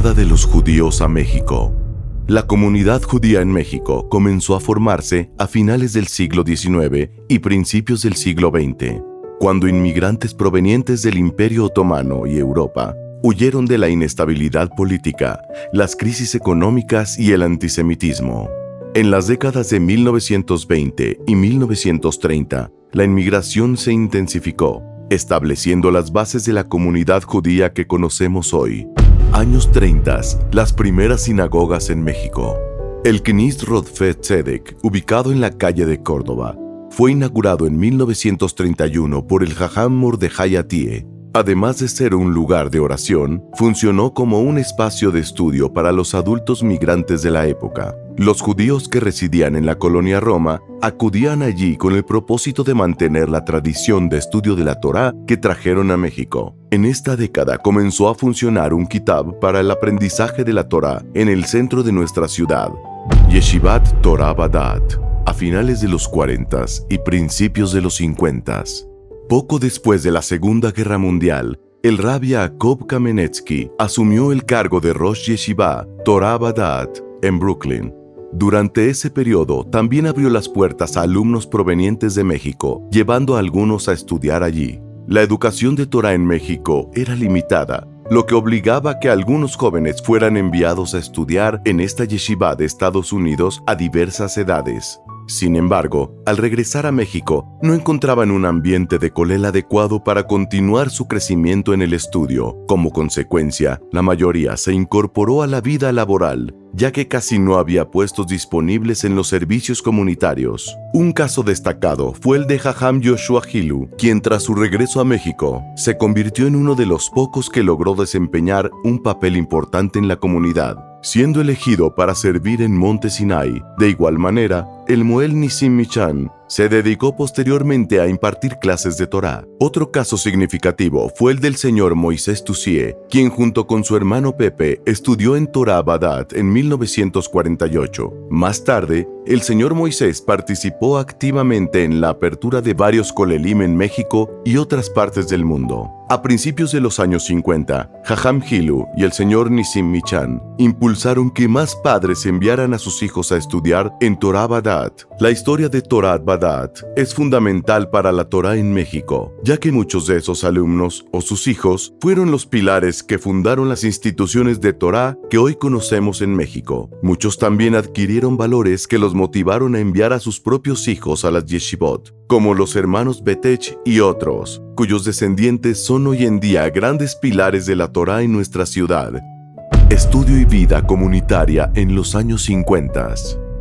Llegada de los judíos a México. La comunidad judía en México comenzó a formarse a finales del siglo XIX y principios del siglo XX, cuando inmigrantes provenientes del Imperio Otomano y Europa huyeron de la inestabilidad política, las crisis económicas y el antisemitismo. En las décadas de 1920 y 1930, la inmigración se intensificó, estableciendo las bases de la comunidad judía que conocemos hoy. Años 30, las primeras sinagogas en México. El Knis Rodfet Tzedek, ubicado en la calle de Córdoba, fue inaugurado en 1931 por el Jajam Mordejai Atie. Además de ser un lugar de oración, funcionó como un espacio de estudio para los adultos migrantes de la época. Los judíos que residían en la colonia Roma acudían allí con el propósito de mantener la tradición de estudio de la Torá que trajeron a México. En esta década comenzó a funcionar un kitab para el aprendizaje de la Torá en el centro de nuestra ciudad, Yeshivat Torah Badat, a finales de los 40s y principios de los 50s. Poco después de la Segunda Guerra Mundial, el Rabbi Yaakov Kamenetsky asumió el cargo de Rosh Yeshiva Torah Badat en Brooklyn. Durante ese periodo, también abrió las puertas a alumnos provenientes de México, llevando a algunos a estudiar allí. La educación de Torah en México era limitada, lo que obligaba a que algunos jóvenes fueran enviados a estudiar en esta yeshiva de Estados Unidos a diversas edades. Sin embargo, al regresar a México, no encontraban un ambiente de colel adecuado para continuar su crecimiento en el estudio. Como consecuencia, la mayoría se incorporó a la vida laboral, ya que casi no había puestos disponibles en los servicios comunitarios. Un caso destacado fue el de Jajam Yoshua Hilu, quien tras su regreso a México, se convirtió en uno de los pocos que logró desempeñar un papel importante en la comunidad, siendo elegido para servir en Monte Sinai. De igual manera, el Moel Nisim Michan se dedicó posteriormente a impartir clases de Torá. Otro caso significativo fue el del señor Moisés Tusie, quien junto con su hermano Pepe estudió en Torah Badat en 1948. Más tarde, el señor Moisés participó activamente en la apertura de varios kolelim en México y otras partes del mundo. A principios de los años 50, Jajam Hilu y el señor Nisim Michan impulsaron que más padres enviaran a sus hijos a estudiar en Torah Badat. La historia de Torah Badat es fundamental para la Torá en México, ya que muchos de esos alumnos o sus hijos fueron los pilares que fundaron las instituciones de Torá que hoy conocemos en México. Muchos también adquirieron valores que los motivaron a enviar a sus propios hijos a las yeshivot, como los hermanos Betech y otros, cuyos descendientes son hoy en día grandes pilares de la Torá en nuestra ciudad. Estudio y vida comunitaria en los años 50.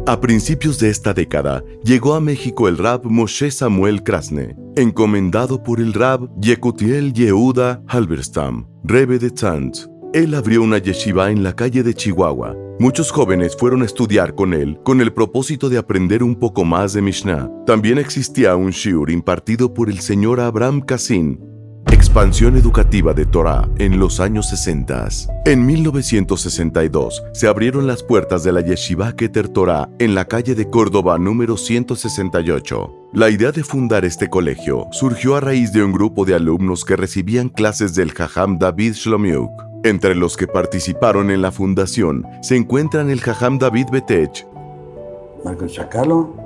A principios de esta década, llegó a México el Rab Moshe Samuel Krasne, encomendado por el Rab Yekutiel Yehuda Halberstam, Rebbe de Tzantz. Él abrió una yeshiva en la calle de Chihuahua. Muchos jóvenes fueron a estudiar con él con el propósito de aprender un poco más de Mishnah. También existía un shiur impartido por el señor Abraham Kassin, expansión educativa de Torá en los años 60. En 1962 se abrieron las puertas de la Yeshiva Keter Torá en la calle de Córdoba número 168. La idea de fundar este colegio surgió a raíz de un grupo de alumnos que recibían clases del Jajam David Shlomiuk. Entre los que participaron en la fundación se encuentran el Jajam David Betech, Marcos Chacalo,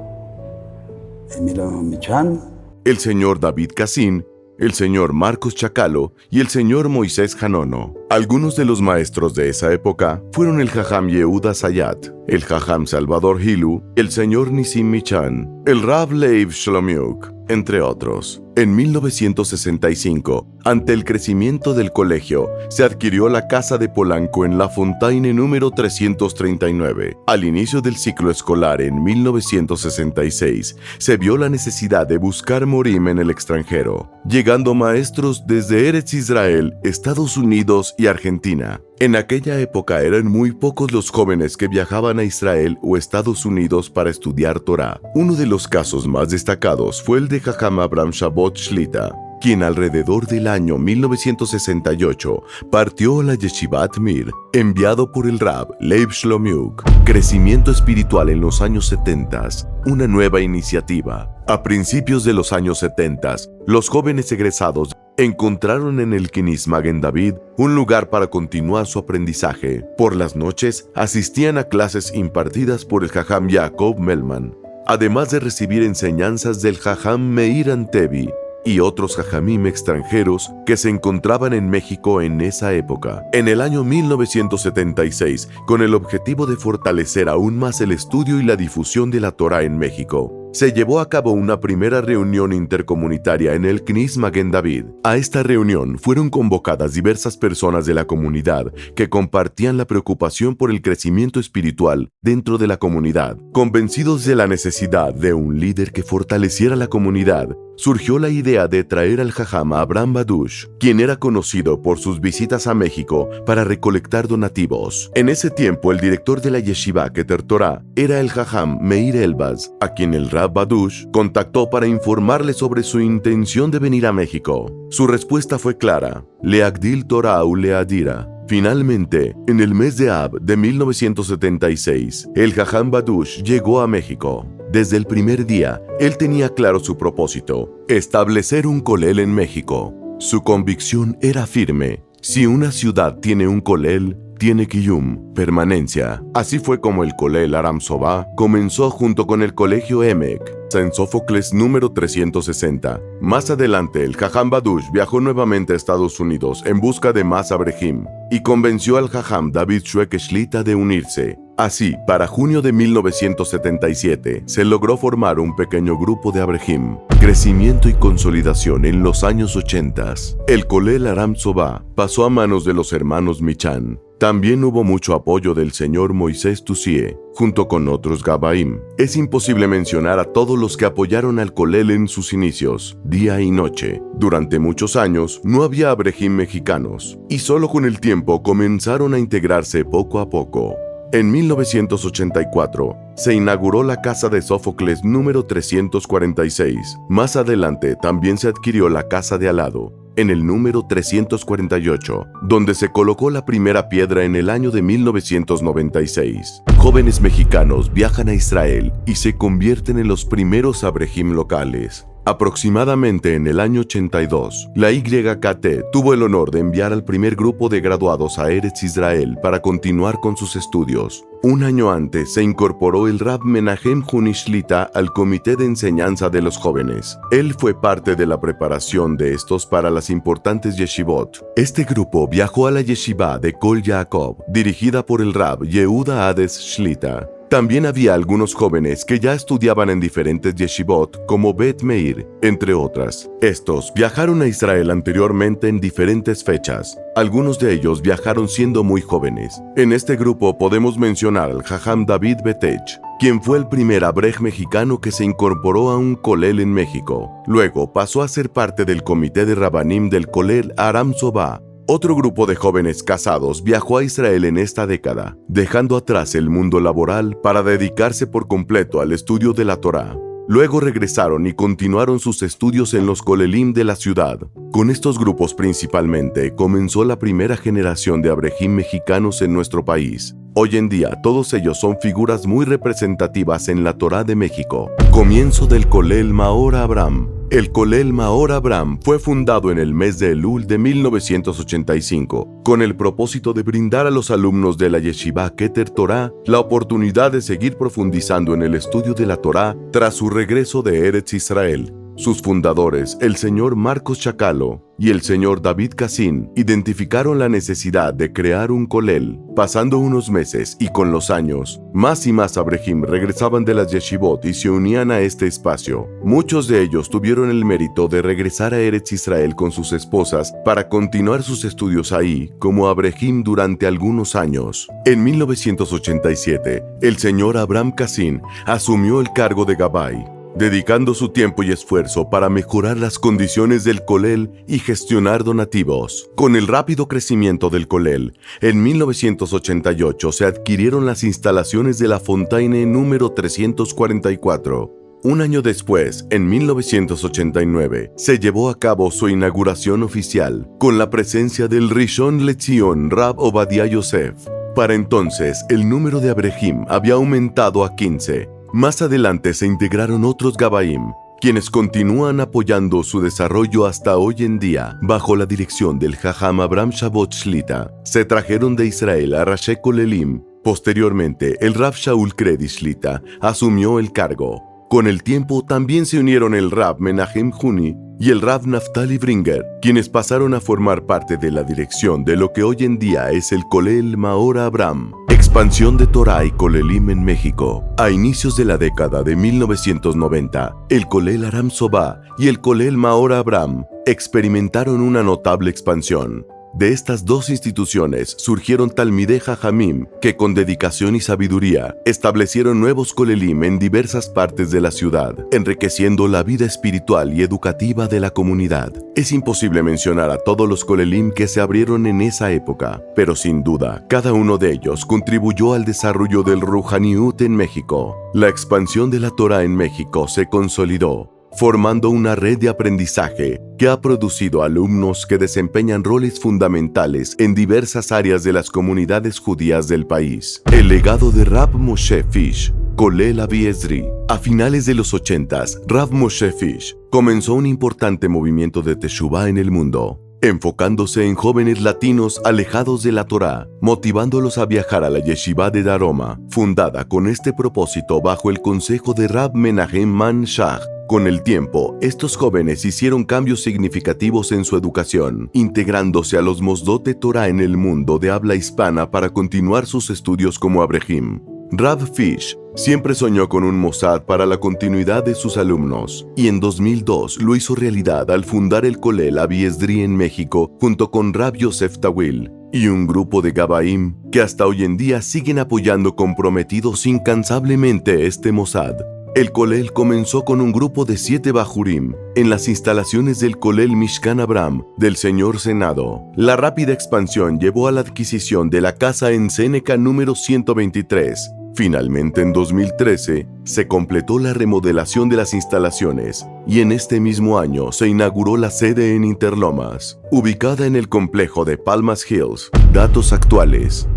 Emilio Michan, el señor David Kassin, el señor Marcos Chacalo y el señor Moisés Janono. Algunos de los maestros de esa época fueron el Jajam Yehuda Sayat, el Jajam Salvador Hilu, el señor Nisim Michan, el Rab Leib Shlomiuk, entre otros. En 1965, ante el crecimiento del colegio, se adquirió la Casa de Polanco en La Fontaine número 339. Al inicio del ciclo escolar en 1966, se vio la necesidad de buscar morim en el extranjero, llegando maestros desde Eretz Israel, Estados Unidos y Argentina. En aquella época eran muy pocos los jóvenes que viajaban a Israel o Estados Unidos para estudiar Torá. Uno de los casos más destacados fue el de Jajam Abraham Shabot Shlita, quien alrededor del año 1968 partió a la Yeshivat Mir, enviado por el Rab Leib Shlomiuk. Crecimiento espiritual en los años 70, una nueva iniciativa. A principios de los años 70, los jóvenes egresados Encontraron en el Knis Magen David un lugar para continuar su aprendizaje. Por las noches asistían a clases impartidas por el Jajam Yaakov Melman, además de recibir enseñanzas del Jajam Meir Antebi y otros jajamim extranjeros que se encontraban en México en esa época. En el año 1976, con el objetivo de fortalecer aún más el estudio y la difusión de la Torá en México, se llevó a cabo una primera reunión intercomunitaria en el Knis Magen David. A esta reunión fueron convocadas diversas personas de la comunidad que compartían la preocupación por el crecimiento espiritual dentro de la comunidad. Convencidos de la necesidad de un líder que fortaleciera la comunidad, surgió la idea de traer al Jajam Abraham Badush, quien era conocido por sus visitas a México para recolectar donativos. En ese tiempo, el director de la Yeshiva Keter Torah era el Jajam Meir Elbaz, a quien el Rab Badush contactó para informarle sobre su intención de venir a México. Su respuesta fue clara: Leagdil Torah u Leadira. Finalmente, en el mes de Ab de 1976, el Jajam Badush llegó a México. Desde el primer día, él tenía claro su propósito: establecer un kolel en México. Su convicción era firme: si una ciudad tiene un kolel, tiene kiyum, permanencia. Así fue como el kolel Aram Sobá comenzó junto con el colegio Emek, en Sófocles número 360. Más adelante, el Jajam Badush viajó nuevamente a Estados Unidos en busca de más abrejim y convenció al Jajam David Shweke Shlita de unirse. Así, para junio de 1977, se logró formar un pequeño grupo de abrejim. Crecimiento y consolidación en los años 80. El kolel Aram Sobá pasó a manos de los hermanos Michan. También hubo mucho apoyo del señor Moisés Tusie, junto con otros Gabaim. Es imposible mencionar a todos los que apoyaron al kolel en sus inicios, día y noche. Durante muchos años no había abrejim mexicanos, y solo con el tiempo comenzaron a integrarse poco a poco. En 1984, se inauguró la Casa de Sófocles número 346. Más adelante también se adquirió la casa de al lado, en el número 348, donde se colocó la primera piedra en el año de 1996. Jóvenes mexicanos viajan a Israel y se convierten en los primeros abrejim locales. Aproximadamente en el año 82, la YKT tuvo el honor de enviar al primer grupo de graduados a Eretz Israel para continuar con sus estudios. Un año antes se incorporó el Rab Menahem Juni Shlita al Comité de Enseñanza de los Jóvenes. Él fue parte de la preparación de estos para las importantes yeshivot. Este grupo viajó a la yeshiva de Kol Yaakov, dirigida por el Rab Yehuda Hades Shlita. También había algunos jóvenes que ya estudiaban en diferentes yeshivot como Bet Meir, entre otras. Estos viajaron a Israel anteriormente en diferentes fechas. Algunos de ellos viajaron siendo muy jóvenes. En este grupo podemos mencionar al Jajam David Betech, quien fue el primer abrej mexicano que se incorporó a un kolel en México. Luego pasó a ser parte del comité de Rabanim del kolel Aram Sobá. Otro grupo de jóvenes casados viajó a Israel en esta década, dejando atrás el mundo laboral para dedicarse por completo al estudio de la Torá. Luego regresaron y continuaron sus estudios en los kolelim de la ciudad. Con estos grupos principalmente comenzó la primera generación de abrejim mexicanos en nuestro país. Hoy en día todos ellos son figuras muy representativas en la Torá de México. Comienzo del kolel Maor Abraham. El kolel Maor Abraham fue fundado en el mes de Elul de 1985, con el propósito de brindar a los alumnos de la Yeshiva Keter Torah la oportunidad de seguir profundizando en el estudio de la Torá tras su regreso de Eretz Israel. Sus fundadores, el señor Marcos Chacalo y el señor David Cassin, identificaron la necesidad de crear un kolel. Pasando unos meses y con los años, más y más abrejim regresaban de las yeshivot y se unían a este espacio. Muchos de ellos tuvieron el mérito de regresar a Eretz Israel con sus esposas para continuar sus estudios ahí como abrejim durante algunos años. En 1987, el señor Abraham Cassin asumió el cargo de Gabay, dedicando su tiempo y esfuerzo para mejorar las condiciones del kolel y gestionar donativos. Con el rápido crecimiento del kolel, en 1988 se adquirieron las instalaciones de la Fontaine número 344. Un año después, en 1989, se llevó a cabo su inauguración oficial, con la presencia del Rishon LeZion Rab Ovadia Yosef. Para entonces, el número de abrejim había aumentado a 15. Más adelante se integraron otros Gabaim, quienes continúan apoyando su desarrollo hasta hoy en día, bajo la dirección del Jajam Abraham Shabot Shlita. Se trajeron de Israel a Rashi Kolelim. Posteriormente, el Rav Shaul Kredi Shlita asumió el cargo. Con el tiempo también se unieron el Rav Menahem Huni y el Rav Naftali Bringer, quienes pasaron a formar parte de la dirección de lo que hoy en día es el Kolel Maor Abraham. Expansión de Torah y Kolelim en México. A inicios de la década de 1990, el Kolel Aram Sobá y el Kolel Maor Abraham experimentaron una notable expansión. De estas dos instituciones surgieron Talmidei Jajamim, que con dedicación y sabiduría establecieron nuevos kolelim en diversas partes de la ciudad, enriqueciendo la vida espiritual y educativa de la comunidad. Es imposible mencionar a todos los kolelim que se abrieron en esa época, pero sin duda, cada uno de ellos contribuyó al desarrollo del Ruhaniut en México. La expansión de la Torah en México se consolidó, formando una red de aprendizaje que ha producido alumnos que desempeñan roles fundamentales en diversas áreas de las comunidades judías del país. El legado de Rav Moshe Fish, Kolel Avi Ezri. A finales de los 80s, Rav Moshe Fish comenzó un importante movimiento de Teshuvá en el mundo, enfocándose en jóvenes latinos alejados de la Torá, motivándolos a viajar a la Yeshiva de Daroma, fundada con este propósito bajo el consejo de Rav Menahem Man Shach. Con el tiempo, estos jóvenes hicieron cambios significativos en su educación, integrándose a los Mosdot de Torah en el mundo de habla hispana para continuar sus estudios como Abrehim. Rav Fish siempre soñó con un Mossad para la continuidad de sus alumnos, y en 2002 lo hizo realidad al fundar el Kolel Avi Ezri en México junto con Rav Yosef Tawil y un grupo de Gabaim que hasta hoy en día siguen apoyando comprometidos incansablemente este Mossad. El Kolel comenzó con un grupo de 7 Bajurim en las instalaciones del Kolel Mishkan Abraham del Señor Senado. La rápida expansión llevó a la adquisición de la casa en Seneca número 123. Finalmente, en 2013, se completó la remodelación de las instalaciones y en este mismo año se inauguró la sede en Interlomas, ubicada en el complejo de Palmas Hills. Datos actuales.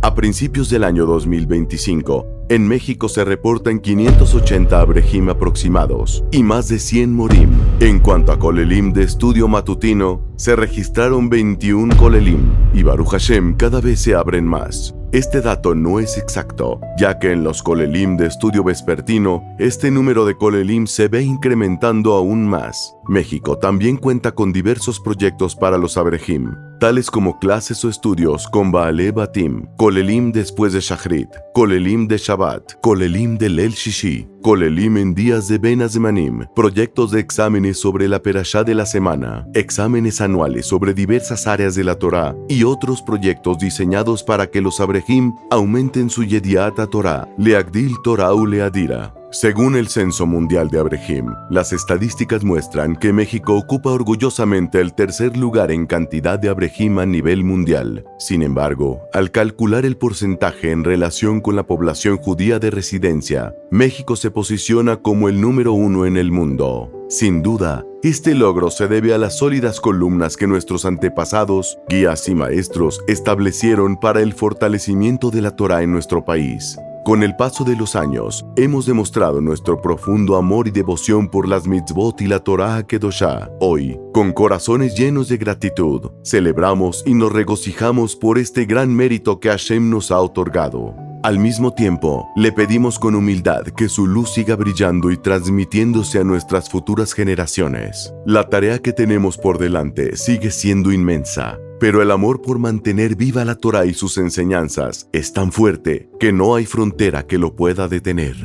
A principios del año 2025, en México se reportan 580 Abrehim aproximados y más de 100 Morim. En cuanto a Kolelim de estudio matutino, se registraron 21 Kolelim y Baruch Hashem cada vez se abren más. Este dato no es exacto, ya que en los Kolelim de estudio vespertino, este número de Kolelim se ve incrementando aún más. México también cuenta con diversos proyectos para los Abrehim, tales como clases o estudios con Baalei Batim, Kolelim después de Shachrit, Kolelim de Shabbat, Kolelim de Leil Shishi, Kolelim en días de Ben Azemanim, proyectos de exámenes sobre la Perashá de la semana, exámenes anuales sobre diversas áreas de la Torá y otros proyectos diseñados para que los Abrehim aumenten su Yediat HaTorah, Leagdil Torah u Leadira. Según el Censo Mundial de Abrehim, las estadísticas muestran que México ocupa orgullosamente el tercer lugar en cantidad de Abrehim a nivel mundial. Sin embargo, al calcular el porcentaje en relación con la población judía de residencia, México se posiciona como el número 1 en el mundo. Sin duda, este logro se debe a las sólidas columnas que nuestros antepasados, guías y maestros establecieron para el fortalecimiento de la Torá en nuestro país. Con el paso de los años, hemos demostrado nuestro profundo amor y devoción por las mitzvot y la Torah Kedoshá. Hoy, con corazones llenos de gratitud, celebramos y nos regocijamos por este gran mérito que Hashem nos ha otorgado. Al mismo tiempo, le pedimos con humildad que su luz siga brillando y transmitiéndose a nuestras futuras generaciones. La tarea que tenemos por delante sigue siendo inmensa, pero el amor por mantener viva la Torá y sus enseñanzas es tan fuerte que no hay frontera que lo pueda detener.